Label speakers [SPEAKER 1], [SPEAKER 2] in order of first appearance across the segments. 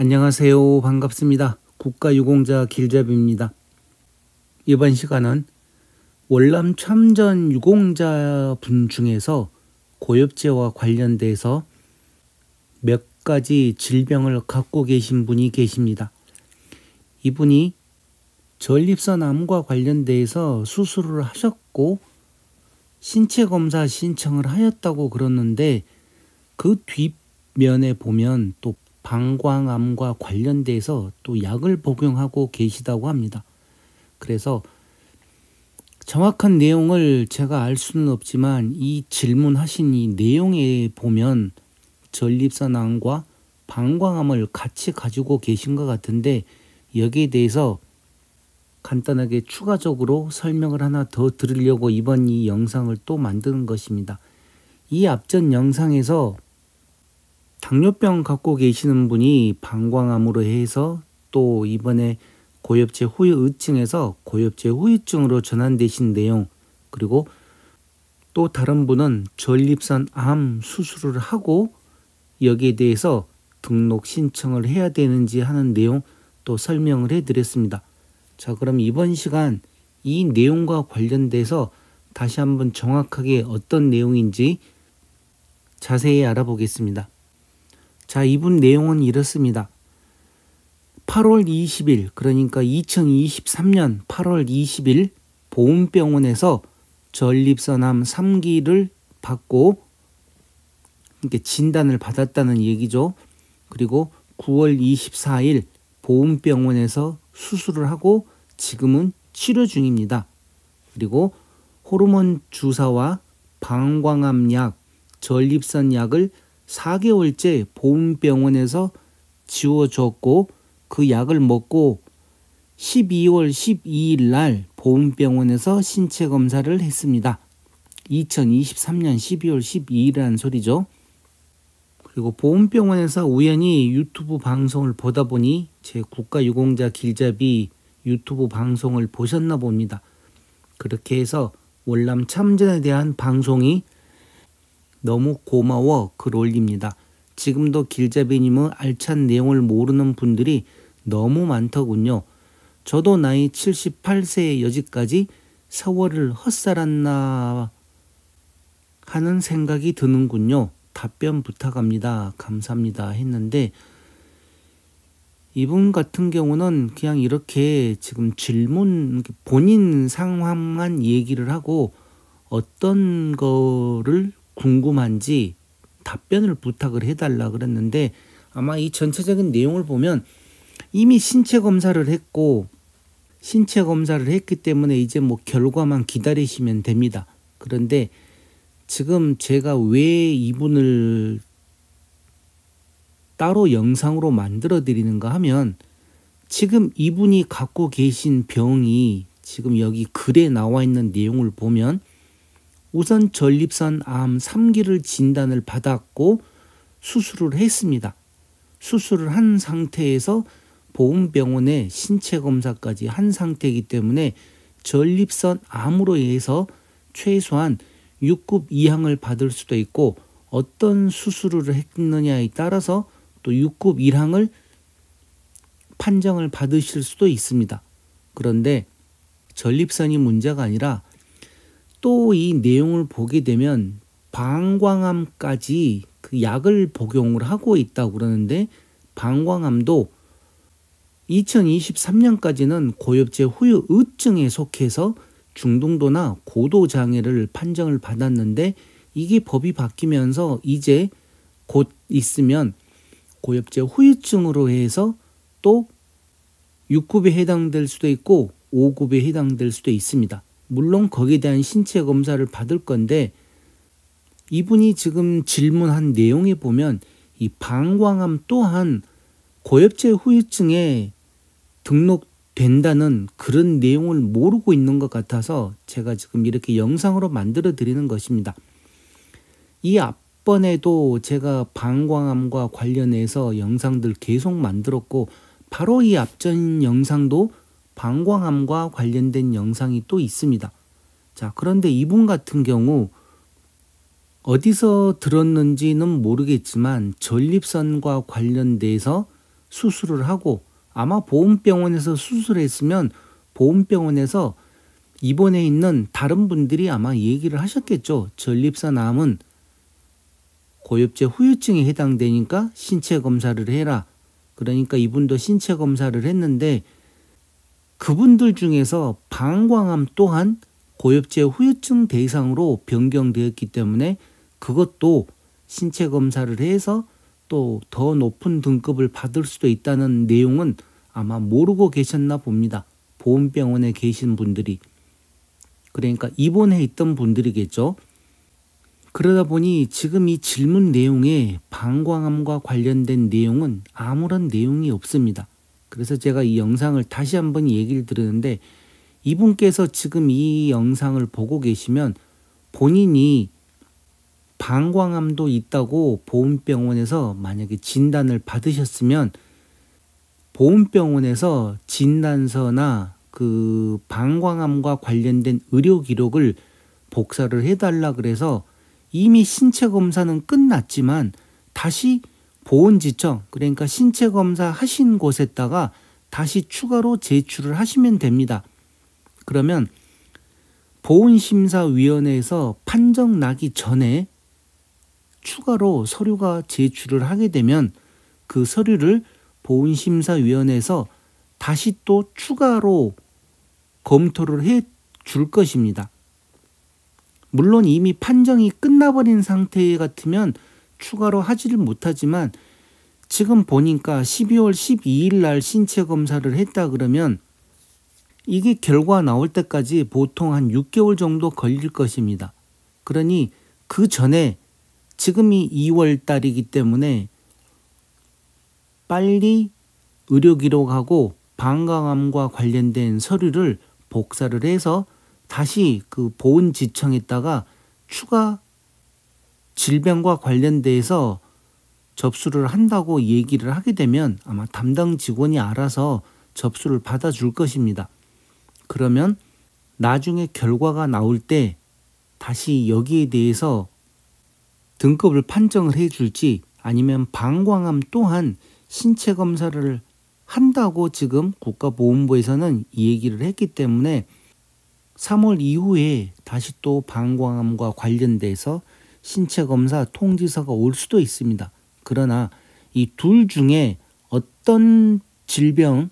[SPEAKER 1] 안녕하세요. 반갑습니다. 국가유공자 길잡이입니다. 이번 시간은 월남 참전 유공자분 중에서 고엽제와 관련돼서 몇 가지 질병을 갖고 계신 분이 계십니다. 이분이 전립선암과 관련돼서 수술을 하셨고 신체검사 신청을 하였다고 그러는데 그 뒷면에 보면 또 방광암과 관련돼서 또 약을 복용하고 계시다고 합니다. 그래서 정확한 내용을 제가 알 수는 없지만 이 질문하신 이 내용에 보면 전립선암과 방광암을 같이 가지고 계신 것 같은데 여기에 대해서 간단하게 추가적으로 설명을 하나 더 드리려고 이번 이 영상을 또 만드는 것입니다. 이 앞전 영상에서 당뇨병 갖고 계시는 분이 방광암으로 해서 또 이번에 고엽제 후유증에서 고엽제 후유증으로 전환되신 내용, 그리고 또 다른 분은 전립선암 수술을 하고 여기에 대해서 등록 신청을 해야 되는지 하는 내용 또 설명을 해드렸습니다. 자, 그럼 이번 시간 이 내용과 관련돼서 다시 한번 정확하게 어떤 내용인지 자세히 알아보겠습니다. 자, 이분 내용은 이렇습니다. 8월 20일, 그러니까 2023년 8월 20일 보훈병원에서 전립선암 3기를 받고 이렇게 진단을 받았다는 얘기죠. 그리고 9월 24일 보훈병원에서 수술을 하고 지금은 치료 중입니다. 그리고 호르몬 주사와 방광암 약, 전립선 약을 4개월째 보훈병원에서 지워줬고 그 약을 먹고 12월 12일 날 보훈병원에서 신체 검사를 했습니다. 2023년 12월 12일이라는 소리죠. 그리고 보훈병원에서 우연히 유튜브 방송을 보다 보니 제 국가유공자 길잡이 유튜브 방송을 보셨나 봅니다. 그렇게 해서 월남 참전에 대한 방송이 너무 고마워 글 올립니다. 지금도 길잡이님의 알찬 내용을 모르는 분들이 너무 많더군요. 저도 나이 78세의 여지까지 세월을 헛살았나 하는 생각이 드는군요. 답변 부탁합니다. 감사합니다 했는데 이분 같은 경우는 그냥 이렇게 지금 질문 본인 상황만 얘기를 하고 어떤 거를 궁금한지 답변을 부탁을 해달라 그랬는데 아마 이 전체적인 내용을 보면 이미 신체 검사를 했고 신체 검사를 했기 때문에 이제 뭐 결과만 기다리시면 됩니다. 그런데 지금 제가 왜 이분을 따로 영상으로 만들어 드리는가 하면 지금 이분이 갖고 계신 병이 지금 여기 글에 나와 있는 내용을 보면 우선 전립선암 3기를 진단을 받았고 수술을 했습니다. 수술을 한 상태에서 보훈병원에 신체 검사까지 한 상태이기 때문에 전립선암으로 인해서 최소한 6급 이항을 받을 수도 있고 어떤 수술을 했느냐에 따라서 또 6급 1항을 판정을 받으실 수도 있습니다. 그런데 전립선이 문제가 아니라 또 이 내용을 보게 되면 방광암까지 그 약을 복용을 하고 있다고 그러는데 방광암도 2023년까지는 고엽제 후유증에 속해서 중등도나 고도 장애를 판정을 받았는데 이게 법이 바뀌면서 이제 곧 있으면 고엽제 후유증으로 해서 또 6급에 해당될 수도 있고 5급에 해당될 수도 있습니다. 물론 거기에 대한 신체 검사를 받을 건데 이분이 지금 질문한 내용에 보면 이 방광암 또한 고엽제 후유증에 등록된다는 그런 내용을 모르고 있는 것 같아서 제가 지금 이렇게 영상으로 만들어 드리는 것입니다. 이 앞번에도 제가 방광암과 관련해서 영상들 계속 만들었고 바로 이 앞전 영상도 방광암과 관련된 영상이 또 있습니다. 자, 그런데 이분 같은 경우 어디서 들었는지는 모르겠지만 전립선과 관련돼서 수술을 하고 아마 보험병원에서 수술했으면 보험병원에서 입원해 있는 다른 분들이 아마 얘기를 하셨겠죠. 전립선암은 고엽제 후유증에 해당되니까 신체 검사를 해라. 그러니까 이분도 신체 검사를 했는데 그분들 중에서 방광암 또한 고엽제 후유증 대상으로 변경되었기 때문에 그것도 신체 검사를 해서 또 더 높은 등급을 받을 수도 있다는 내용은 아마 모르고 계셨나 봅니다. 보험병원에 계신 분들이. 그러니까 입원해 있던 분들이겠죠. 그러다 보니 지금 이 질문 내용에 방광암과 관련된 내용은 아무런 내용이 없습니다. 그래서 제가 이 영상을 다시 한번 얘기를 드리는데 이분께서 지금 이 영상을 보고 계시면 본인이 방광암도 있다고 보험병원에서 만약에 진단을 받으셨으면 보험병원에서 진단서나 그 방광암과 관련된 의료 기록을 복사를 해달라 그래서 이미 신체 검사는 끝났지만 다시 보온지청, 그러니까 신체 검사 하신 곳에다가 다시 추가로 제출을 하시면 됩니다. 그러면 보온심사위원회에서 판정 나기 전에 추가로 서류가 제출을 하게 되면 그 서류를 보온심사위원회에서 다시 또 추가로 검토를 해 줄 것입니다. 물론 이미 판정이 끝나버린 상태 같으면 추가로 하지를 못하지만 지금 보니까 12월 12일 날 신체 검사를 했다 그러면 이게 결과 나올 때까지 보통 한 6개월 정도 걸릴 것입니다. 그러니 그 전에 지금이 2월 달이기 때문에 빨리 의료기록하고 방광암과 관련된 서류를 복사를 해서 다시 그 보온지청에다가 추가 질병과 관련돼서 접수를 한다고 얘기를 하게 되면 아마 담당 직원이 알아서 접수를 받아줄 것입니다. 그러면 나중에 결과가 나올 때 다시 여기에 대해서 등급을 판정을 해줄지 아니면 방광암 또한 신체 검사를 한다고 지금 국가보건부에서는 얘기를 했기 때문에 3월 이후에 다시 또 방광암과 관련돼서 신체 검사 통지서가 올 수도 있습니다. 그러나 이 둘 중에 어떤 질병,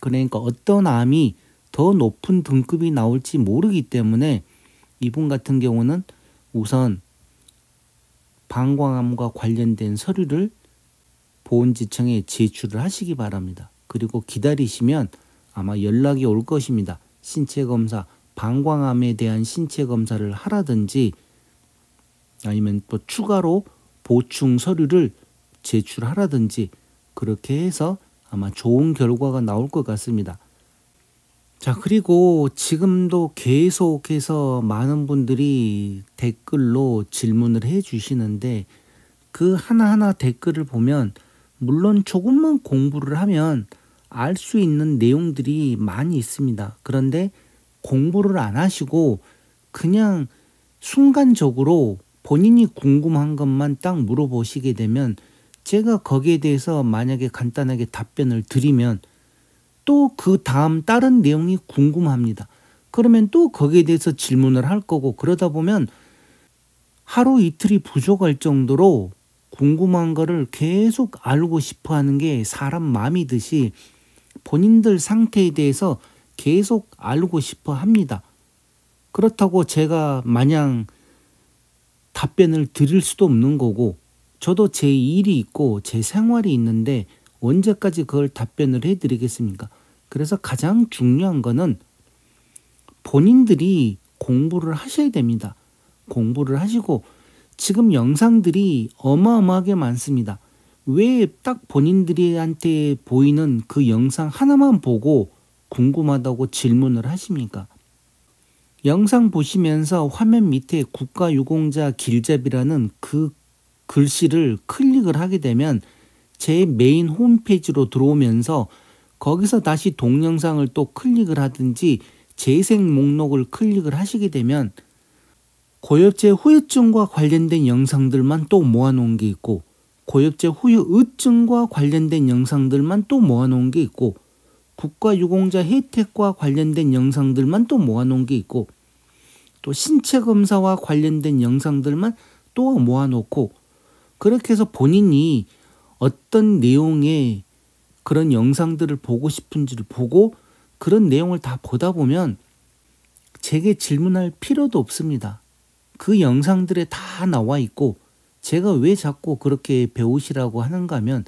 [SPEAKER 1] 그러니까 어떤 암이 더 높은 등급이 나올지 모르기 때문에 이분 같은 경우는 우선 방광암과 관련된 서류를 보온지청에 제출을 하시기 바랍니다. 그리고 기다리시면 아마 연락이 올 것입니다. 신체검사, 방광암에 대한 신체검사를 하라든지 아니면 또 추가로 보충 서류를 제출하라든지 그렇게 해서 아마 좋은 결과가 나올 것 같습니다. 자, 그리고 지금도 계속해서 많은 분들이 댓글로 질문을 해 주시는데 그 하나하나 댓글을 보면 물론 조금만 공부를 하면 알 수 있는 내용들이 많이 있습니다. 그런데 공부를 안 하시고 그냥 순간적으로 본인이 궁금한 것만 딱 물어보시게 되면 제가 거기에 대해서 만약에 간단하게 답변을 드리면 또 그 다음 다른 내용이 궁금합니다. 그러면 또 거기에 대해서 질문을 할 거고 그러다 보면 하루 이틀이 부족할 정도로 궁금한 거를 계속 알고 싶어 하는 게 사람 마음이듯이 본인들 상태에 대해서 계속 알고 싶어 합니다. 그렇다고 제가 마냥 답변을 드릴 수도 없는 거고 저도 제 일이 있고 제 생활이 있는데 언제까지 그걸 답변을 해드리겠습니까? 그래서 가장 중요한 거는 본인들이 공부를 하셔야 됩니다. 공부를 하시고 지금 영상들이 어마어마하게 많습니다. 왜 딱 본인들한테 보이는 그 영상 하나만 보고 궁금하다고 질문을 하십니까? 영상 보시면서 화면 밑에 국가유공자 길잡이라는 그 글씨를 클릭을 하게 되면 제 메인 홈페이지로 들어오면서 거기서 다시 동영상을 또 클릭을 하든지 재생 목록을 클릭을 하시게 되면 고엽제 후유증과 관련된 영상들만 또 모아놓은 게 있고 고엽제 후유증과 관련된 영상들만 또 모아놓은 게 있고, 국가유공자 혜택과 관련된 영상들만 또 모아놓은 게 있고, 또 신체검사와 관련된 영상들만 또 모아놓고, 그렇게 해서 본인이 어떤 내용의 그런 영상들을 보고 싶은지를 보고 그런 내용을 다 보다 보면 제게 질문할 필요도 없습니다. 그 영상들에 다 나와 있고, 제가 왜 자꾸 그렇게 배우시라고 하는가 하면,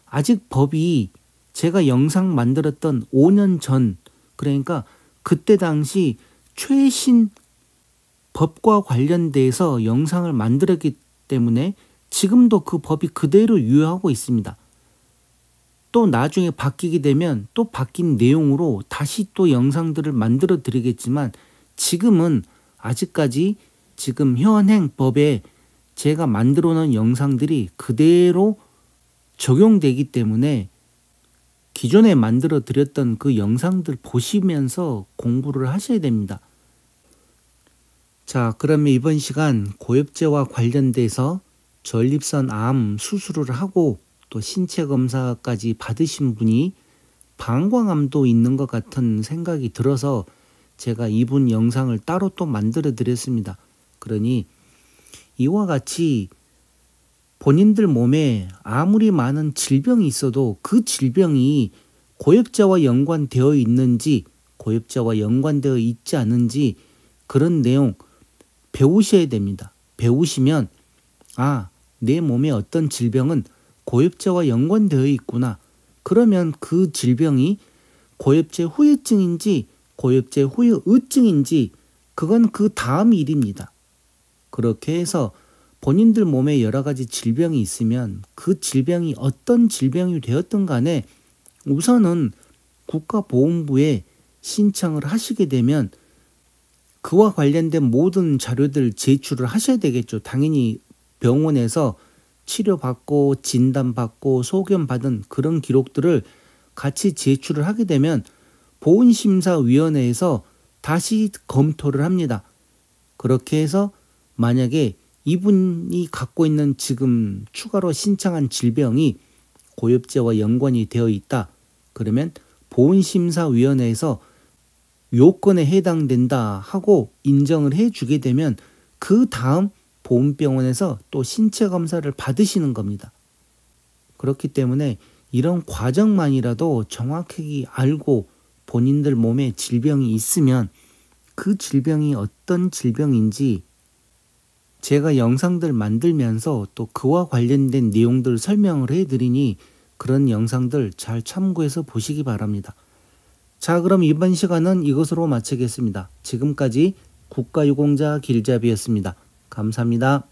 [SPEAKER 1] 아직 법이 제가 영상 만들었던 5년 전, 그러니까 그때 당시 최신 법과 관련돼서 영상을 만들었기 때문에 지금도 그 법이 그대로 유효하고 있습니다. 또 나중에 바뀌게 되면 또 바뀐 내용으로 다시 또 영상들을 만들어 드리겠지만, 지금은 아직까지 지금 현행 법에 제가 만들어 놓은 영상들이 그대로 적용되기 때문에 기존에 만들어 드렸던 그 영상들 보시면서 공부를 하셔야 됩니다. 자, 그러면 이번 시간 고엽제와 관련돼서 전립선 암 수술을 하고 또 신체 검사까지 받으신 분이 방광암도 있는 것 같은 생각이 들어서 제가 이분 영상을 따로 또 만들어 드렸습니다. 그러니 이와 같이 본인들 몸에 아무리 많은 질병이 있어도 그 질병이 고엽제와 연관되어 있는지, 고엽제와 연관되어 있지 않은지 그런 내용 배우셔야 됩니다. 배우시면 내 몸에 어떤 질병은 고엽제와 연관되어 있구나. 그러면 그 질병이 고엽제 후유증인지 고엽제 후유의증인지 그건 그 다음 일입니다. 그렇게 해서 본인들 몸에 여러 가지 질병이 있으면 그 질병이 어떤 질병이 되었든 간에 우선은 국가보건부에 신청을 하시게 되면 그와 관련된 모든 자료들 제출을 하셔야 되겠죠. 당연히 병원에서 치료받고 진단받고 소견받은 그런 기록들을 같이 제출을 하게 되면 보훈심사위원회에서 다시 검토를 합니다. 그렇게 해서 만약에 이분이 갖고 있는 지금 추가로 신청한 질병이 고엽제와 연관이 되어 있다. 그러면 보훈심사위원회에서 요건에 해당된다 하고 인정을 해주게 되면 그 다음 보훈병원에서 또 신체 검사를 받으시는 겁니다. 그렇기 때문에 이런 과정만이라도 정확하게 알고 본인들 몸에 질병이 있으면 그 질병이 어떤 질병인지 제가 영상들 만들면서 또 그와 관련된 내용들 설명을 해드리니 그런 영상들 잘 참고해서 보시기 바랍니다. 자, 그럼 이번 시간은 이것으로 마치겠습니다. 지금까지 국가유공자 길잡이였습니다. 감사합니다.